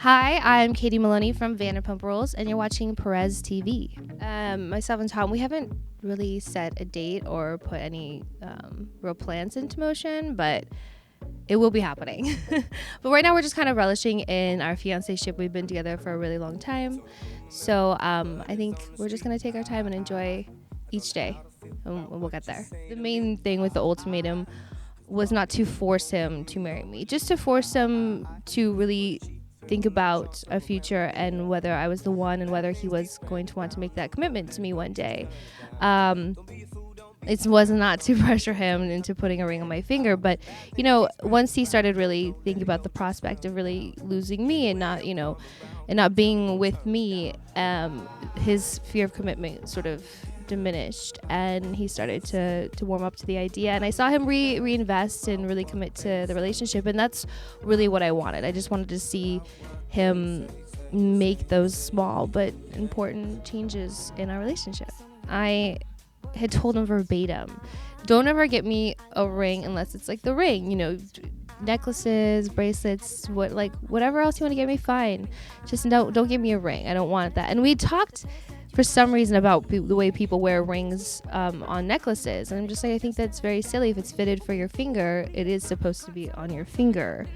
Hi, I'm Katie Maloney from Vanderpump Rules, and you're watching Perez TV. Myself and Tom, we haven't really set a date or put any real plans into motion, but it will be happening. But right now, we're just kind of relishing in our fiancé-ship. We've been together for a really long time, so I think we're just gonna take our time and enjoy each day, and we'll get there. The main thing with the ultimatum was not to force him to marry me, just to force him to really think about a future and whether I was the one and whether he was going to want to make that commitment to me one day. It was not to pressure him into putting a ring on my finger, but once he started really thinking about the prospect of really losing me and not being with me, his fear of commitment sort of diminished, and he started to warm up to the idea, and I saw him reinvest and really commit to the relationship, and that's really what I wanted. I just wanted to see him make those small but important changes in our relationship. I had told him verbatim, don't ever get me a ring unless it's like the ring, necklaces, bracelets, whatever else you want to get me, fine, just don't give me a ring. I don't want that. And we talked for some reason about the way people wear rings on necklaces, and I'm just like, I think that's very silly. If it's fitted for your finger, it is supposed to be on your finger.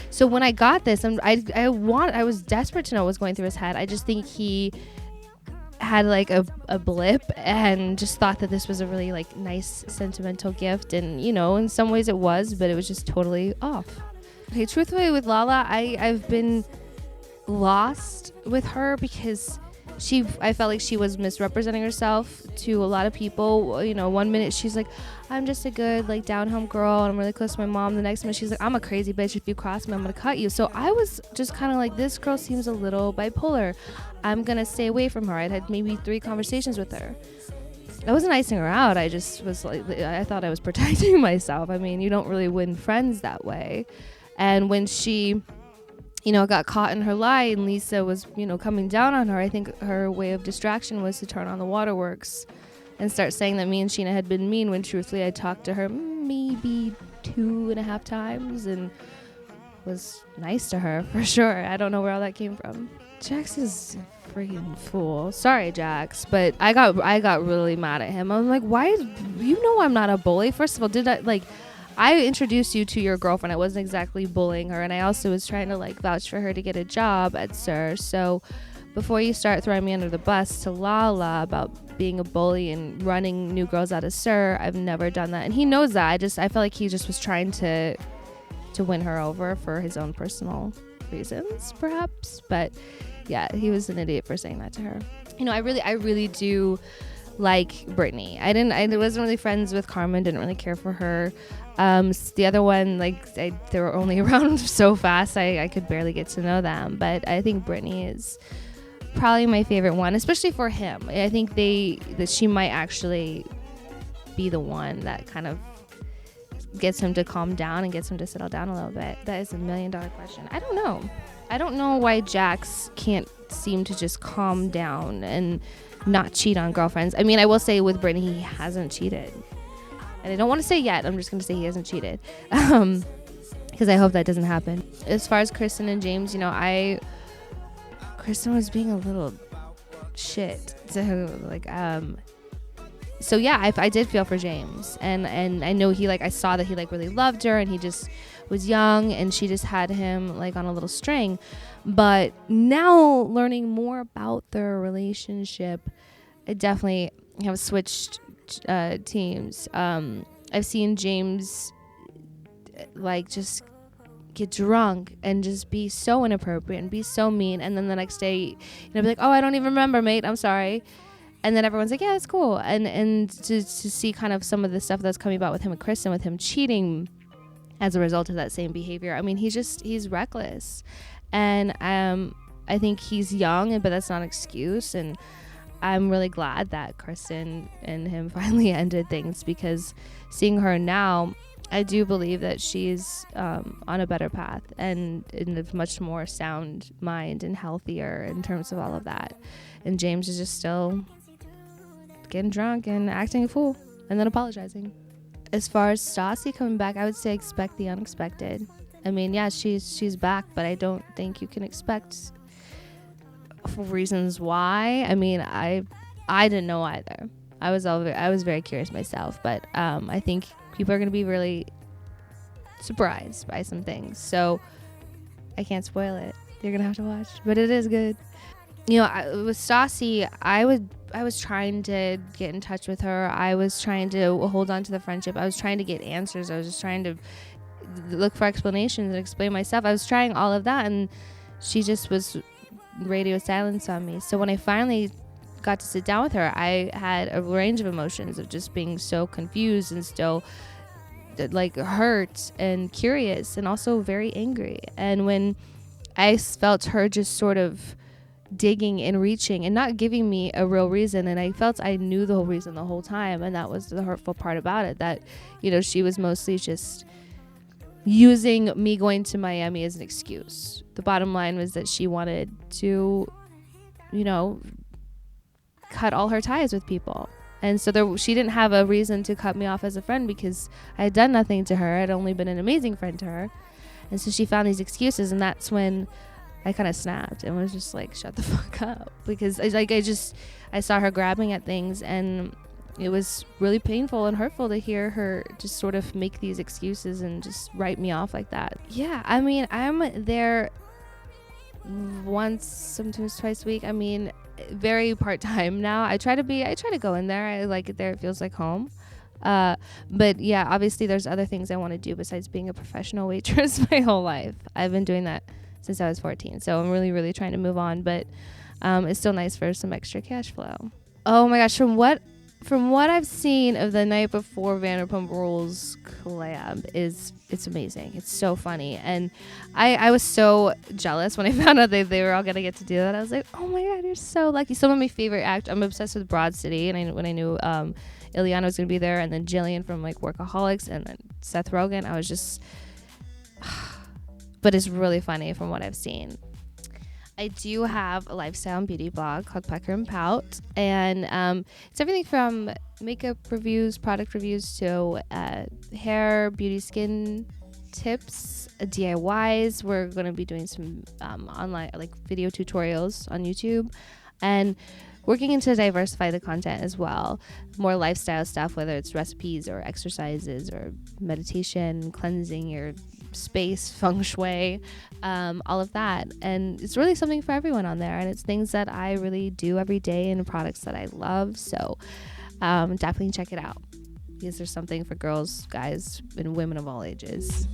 So when I got this, I was desperate to know what was going through his head. I just think he had like a blip and just thought that this was a really like nice sentimental gift, and in some ways it was, but it was just totally off. Okay, truthfully, with Lala, I've been lost with her because I felt like she was misrepresenting herself to a lot of people. One minute she's like, I'm just a good like down home girl and I'm really close to my mom. The next minute she's like, I'm a crazy bitch. If you cross me, I'm gonna cut you. So I was just kind of like, this girl seems a little bipolar. I'm gonna stay away from her. I'd had maybe 3 conversations with her. I wasn't icing her out. I just was like, I thought I was protecting myself. I mean, you don't really win friends that way. And when she got caught in her lie and Lisa was, coming down on her, I think her way of distraction was to turn on the waterworks and start saying that me and Sheena had been mean, when truthfully I talked to her maybe 2.5 times and was nice to her for sure. I don't know where all that came from. Jax is a freaking fool. Sorry, Jax, but I got really mad at him. I'm like, why? I'm not a bully. First of all, I introduced you to your girlfriend. I wasn't exactly bullying her, and I also was trying to vouch for her to get a job at SUR. So before you start throwing me under the bus to Lala about being a bully and running new girls out of SUR, I've never done that, and he knows that. I felt like he just was trying to win her over for his own personal reasons, perhaps. But yeah, he was an idiot for saying that to her. I really do like Brittany. I wasn't really friends with Carmen. Didn't really care for her. The other one, they were only around so fast, I could barely get to know them. But I think Brittany is probably my favorite one, especially for him. I think that she might actually be the one that kind of gets him to calm down and gets him to settle down a little bit. That is $1 million question. I don't know why Jax can't seem to just calm down and not cheat on girlfriends. I mean, I will say with Brittany, he hasn't cheated. And I don't want to say yet. I'm just going to say he hasn't cheated. Because I hope that doesn't happen. As far as Kristen and James, Kristen was being a little shit. So yeah, I did feel for James. And I know I saw that he really loved her, and he just was young, and she just had him on a little string. But now, learning more about their relationship, I definitely have switched teams. I've seen James just get drunk and just be so inappropriate and be so mean, and then the next day be like, oh, I don't even remember, mate, I'm sorry. And then everyone's like, yeah, it's cool. And to see kind of some of the stuff that's coming about with him and Kristen, with him cheating as a result of that same behavior. I mean, he's reckless. And I think he's young, but that's not an excuse. And I'm really glad that Kristen and him finally ended things, because seeing her now, I do believe that she's on a better path and in a much more sound mind and healthier in terms of all of that. And James is just still getting drunk and acting a fool and then apologizing. As far as Stassi coming back, I would say expect the unexpected. I mean, yeah, she's back, but I don't think you can expect for reasons why. I mean, I didn't know either. I was very curious myself, but I think people are going to be really surprised by some things. So I can't spoil it. You're going to have to watch, but it is good. You know, with Stassi, I was trying to get in touch with her. I was trying to hold on to the friendship. I was trying to get answers. I was just trying to look for explanations and explain myself. I was trying all of that, and she just was radio silence on me. So when I finally got to sit down with her, I had a range of emotions of just being so confused and still like hurt and curious and also very angry. And when I felt her just sort of digging and reaching and not giving me a real reason, and I felt I knew the whole reason the whole time, and that was the hurtful part about it, that, you know, she was mostly just using me going to Miami as an excuse. The bottom line was that she wanted to, you know, cut all her ties with people. And so she didn't have a reason to cut me off as a friend because I had done nothing to her. I'd only been an amazing friend to her. And so she found these excuses, and that's when I kind of snapped and was just like, shut the fuck up. Because I saw her grabbing at things, and it was really painful and hurtful to hear her just sort of make these excuses and just write me off like that. Yeah, I mean, I'm there once, sometimes twice a week. I mean, very part-time now. I try to go in there. I like it there. It feels like home. But yeah, obviously there's other things I want to do besides being a professional waitress my whole life. I've been doing that since I was 14. So I'm really, really trying to move on, but it's still nice for some extra cash flow. Oh my gosh, from what I've seen of the Night Before Vanderpump Rules collab, it's amazing. It's so funny. And I was so jealous when I found out they were all going to get to do that. I was like, oh my God, you're so lucky. Some of my favorite actors, I'm obsessed with Broad City. And when I knew Ileana was going to be there, and then Jillian from like Workaholics, and then Seth Rogen, I was just, but it's really funny from what I've seen. I do have a lifestyle and beauty blog called Pucker and Pout, and it's everything from makeup reviews, product reviews, to hair, beauty, skin tips, DIYs. We're going to be doing some online, like video tutorials on YouTube, and working to diversify the content as well. More lifestyle stuff, whether it's recipes or exercises or meditation, cleansing your space, feng shui, all of that. And it's really something for everyone on there, and it's things that I really do every day and products that I love. So definitely check it out, because there's something for girls, guys, and women of all ages.